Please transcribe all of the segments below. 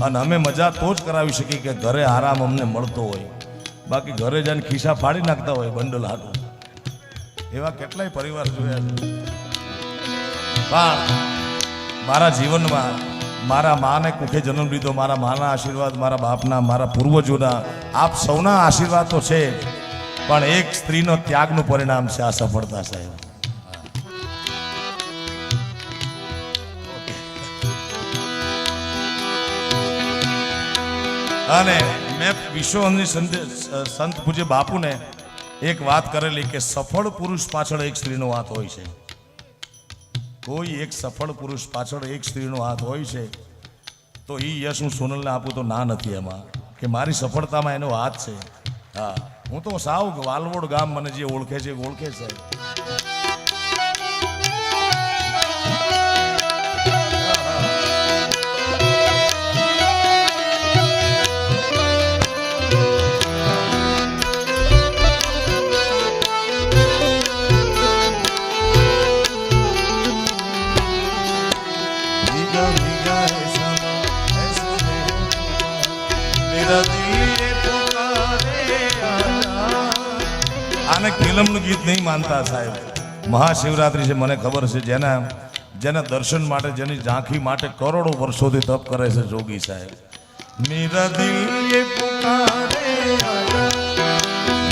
અને અમે મજા તો જ કરાવી શકીએ કે ઘરે આરામ અમને મળતો હોય, બાકી ઘરે જઈને ખિસ્સા ફાડી નાખતા હોય બંડલ હાટું. એવા કેટલાય પરિવાર જોયા છે. પણ મારા જીવનમાં મારા માને કુખે જન્મ લીધો, મારા માના આશીર્વાદ, મારા બાપના, મારા પૂર્વજોના, આપ સૌના આશીર્વાદ તો છે, પણ એક સ્ત્રીનો ત્યાગનું પરિણામ છે આ સફળતા સાહેબ. અને મેં વિશ્વની સંત પૂજ્ય બાપુને એક વાત કરેલી કે સફળ પુરુષ પાછળ એક સ્ત્રીનો હાથ હોય છે. કોઈ એક સફળ પુરુષ પાછળ એક સ્ત્રીનો હાથ હોય છે, તો એ યશ હું સોનલને આપું તો ના નથી એમાં, કે મારી સફળતામાં એનો હાથ છે. હા, હું તો સાવ વાલવોડ ગામ મને જે ઓળખે છે ઓળખે છે. આને ફિલ્મનું ગીત નહીં માનતા સાહેબ. મહાશિવરાત્રી છે, મને ખબર છે, જેના દર્શન માટે, જેની ઝાંખી માટે કરોડો વર્ષોથી તપ કરે છે જોગી સાહેબ. મેરા દિલ યે પુકારે આજા,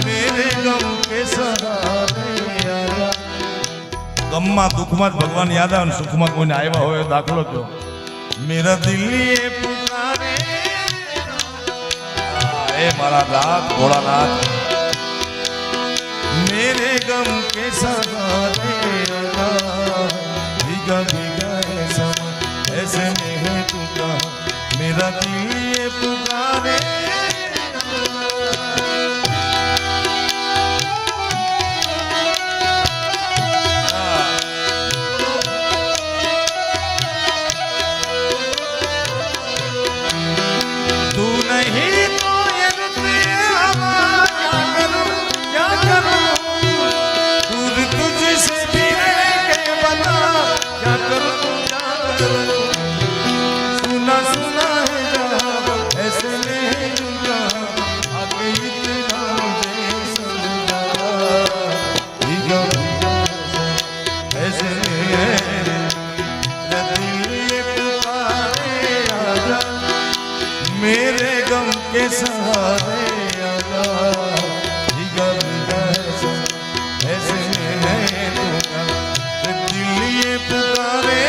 મેરે ગમ કે સહારે આજા. ગમમાં દુઃખમાં જ ભગવાન યાદ આવે ને સુખમાં કોઈને આવ્યા હોય દાખલો કયો. મેરા દિલ યે પુકારે, એ મારા નાથ ભોળાનાથ, मेरे गम के सहारे भीगा भीगा ऐसे में है तू कहाँ, मेरा दिल ये पुकारे. तू नहीं तो ये रुपये सुना सुना है जहाँ ऐसे में आगे इतना मुझे समझा, ऐसे में दिल ये पुकारे आजा, मेरे गम के सहारे आजा, भीगा भीगा ऐसे में दिल ये पुकारे.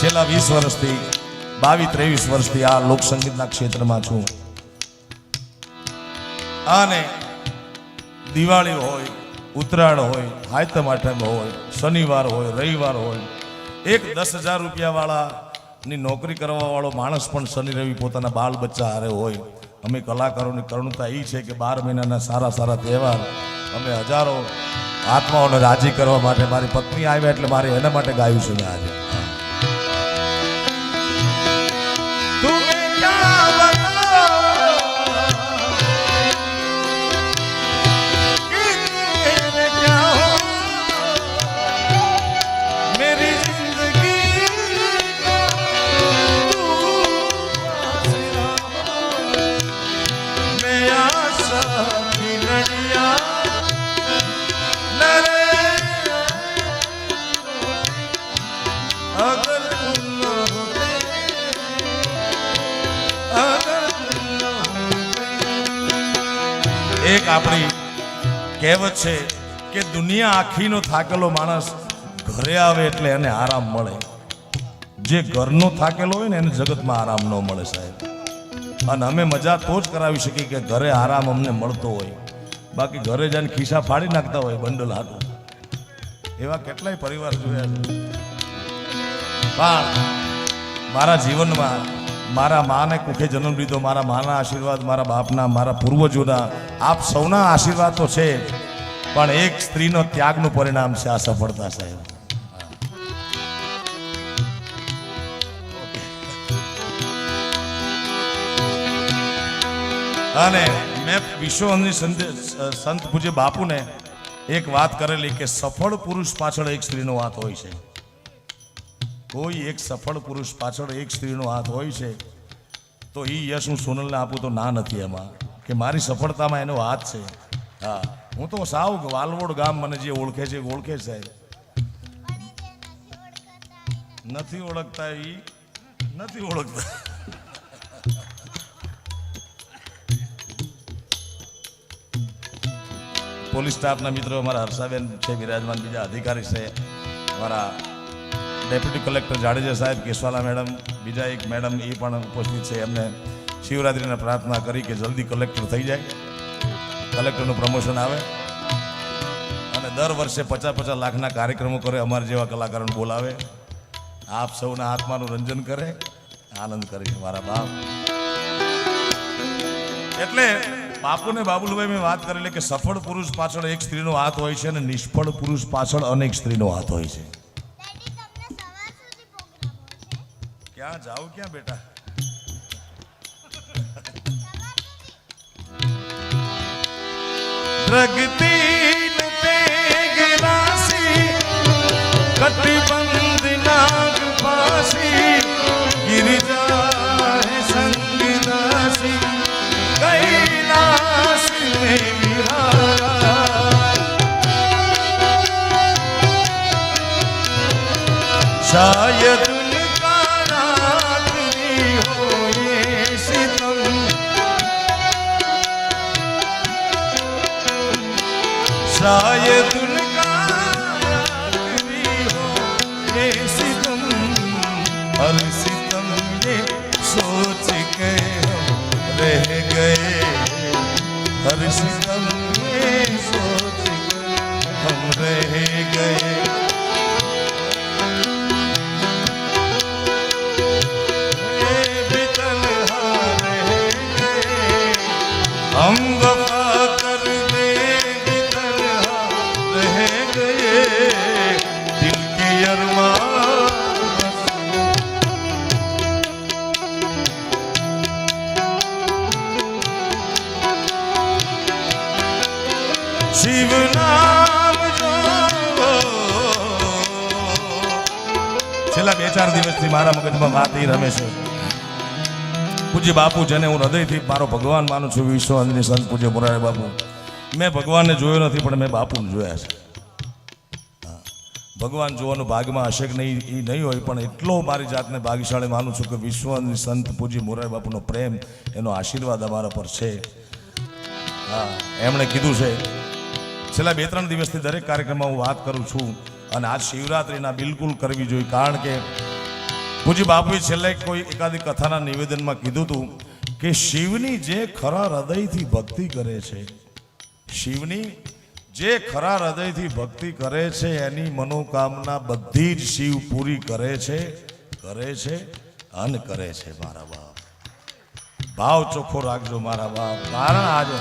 છેલ્લા 20 વર્ષથી 22-23 વર્ષથી આ લોકસંગીતના ક્ષેત્રમાં છું. અને દિવાળી હોય, ઉત્તરાયણ હોય, હાયતમ આઠમ હોય, શનિવાર હોય, રવિવાર હોય, એક 10,000 રૂપિયાવાળાની નોકરી કરવાવાળો માણસ પણ શનિ રવિ પોતાના બાળ બચ્ચા હારે હોય. અમે કલાકારોની કરુણતા એ છે કે 12 મહિનાના સારા સારા તહેવાર અમે હજારો આત્માઓને રાજી કરવા માટે, મારી પત્ની આવ્યા એટલે મારે એના માટે ગાયું છે. મેં આજે એક આપણી કહેવત છે કે દુનિયા આખીનો થાકેલો માણસ ઘરે આવે એટલે એને આરામ મળે. જે ઘરનો થાકેલો હોય ને એને જગતમાં આરામ ન મળે સાહેબ. અને અમે મજા તો જ કરાવી શકીએ કે ઘરે આરામ અમને મળતો હોય. બાકી ઘરે જઈને ખિસ્સા ફાડી નાખતા હોય બંડલ હાટું. એવા કેટલાય પરિવાર જોયા છે. પણ મારા જીવનમાં મારા માને કુખે જન્મ લીધો, મારા માના આશીર્વાદ, મારા બાપના, મારા પૂર્વજોના, આપ સૌના આશીર્વાદ તો છે, પણ એક સ્ત્રીનો ત્યાગનું પરિણામ છે આ સફળતા સાહેબ. અને મેં વિશ્વની સંત પૂજ્ય બાપુને એક વાત કરેલી કે સફળ પુરુષ પાછળ એક સ્ત્રીનો હાથ હોય છે. કોઈ એક સફળ પુરુષ પાછળ એક સ્ત્રીનો હાથ હોય છે તો એ યશ હું સોનલને આપું તો ના નથી એમાં, કે મારી સફળતામાં એનો હાથ છે. હા, હું તો સાવ વાલવોડ ગામ મને જે ઓળખે છે ઓળખે સાહેબ. નથી ઓળખતા એ નથી ઓળખતા. પોલીસ સ્ટાફના મિત્રો અમારા હર્ષાબેન છે, વિરાજમાન બીજા અધિકારી છે, અમારા ડેપ્યુટી કલેક્ટર જાડેજા સાહેબ, કેશવાલા મેડમ, બીજા એક મેડમ એ પણ ઉપસ્થિત છે. એમને શિવરાત્રિને પ્રાર્થના કરી કે જલ્દી કલેક્ટર થઈ જાય, કલેક્ટરનું પ્રમોશન આવે અને દર વર્ષે 50-50 લાખના કાર્યક્રમો કરે, અમારા જેવા કલાકારોને બોલાવે, આપ સૌના આત્માનું રંજન કરે, આનંદ કરે મારા બાપ. એટલે બાપુને બાબુલભાઈ મેં વાત કરેલી કે સફળ પુરુષ પાછળ એક સ્ત્રીનો હાથ હોય છે અને નિષ્ફળ પુરુષ પાછળ અનેક સ્ત્રીનો હાથ હોય છે. ક્યાં જાવ ક્યાં બેટા? પ્રગતિ રાશિ કટિબંધ નાગ પાસી ગિરિજા સંગ દાસી कैलाश में विहार शायद उनका रात्रि हो ये सितम शायद उनका रात्रि हो ये सितम हर सितम ये सोच के रह गए हर सितम में सोच हम रह गए भी तन्हा रह गए हम वफा कर दे भी तन्हा रह गए दिल की अरमान शिव नाम जो છેલ્લા 2-4 દિવસથી મારા મગજમાં વાત એ રમે છે. પૂજ્ય બાપુ જેને હું હૃદયથી મારો ભગવાન માનું છું, વિશ્વની સંત પૂજ્ય મોરારી બાપુ. મેં ભગવાનને જોયો નથી પણ મેં બાપુને જોયા છે. ભગવાન જોવાનું ભાગમાં હશે કે નહીં એ નહીં હોય, પણ એટલો મારી જાતને ભાગ્યશાળી માનું છું કે વિશ્વની સંત પૂજ્ય મોરારી બાપુનો પ્રેમ, એનો આશીર્વાદ અમારા પર છે. હા, એમણે કીધું છે છેલ્લા 2-3 દિવસથી દરેક કાર્યક્રમમાં હું વાત કરું છું અને આજ શિવરાત્રિના બિલકુલ કરવી જોઈએ. કારણ કે પૂજ્ય બાપુએ છેલ્લે કોઈ એકાદી કથાના નિવેદનમાં કીધું હતું કે શિવની જે ખરા હૃદયથી ભક્તિ કરે છે, શિવની જે ખરા હૃદયથી ભક્તિ કરે છે એની મનોકામના બધી જ શિવ પૂરી કરે છે અને કરે છે. મારા બાપ, ભાવ ચોખ્ખો રાખજો મારા બાપ. કારણ આજે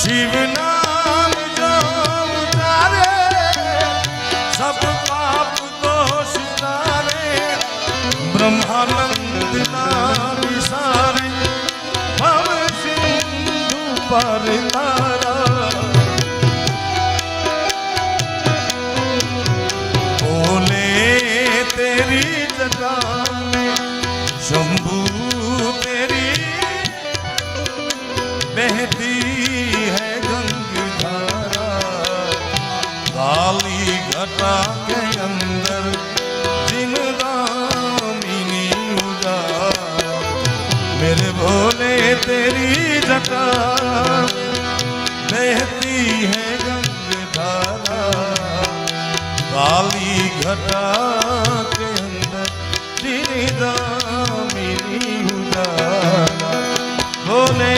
शिव नाम जो उतारे सब पाप दोष तारे ब्रह्मानंद नाम विसारे भव सिंधु पर तारा बोले तेरी जटा में शंभू तेरी बहती है गंगाधारा काली घटा के अंदर जिनदामिनी उदार मेरे भोले तेरी जटा घटा के अंदर श्री दामिनी उजाला बोले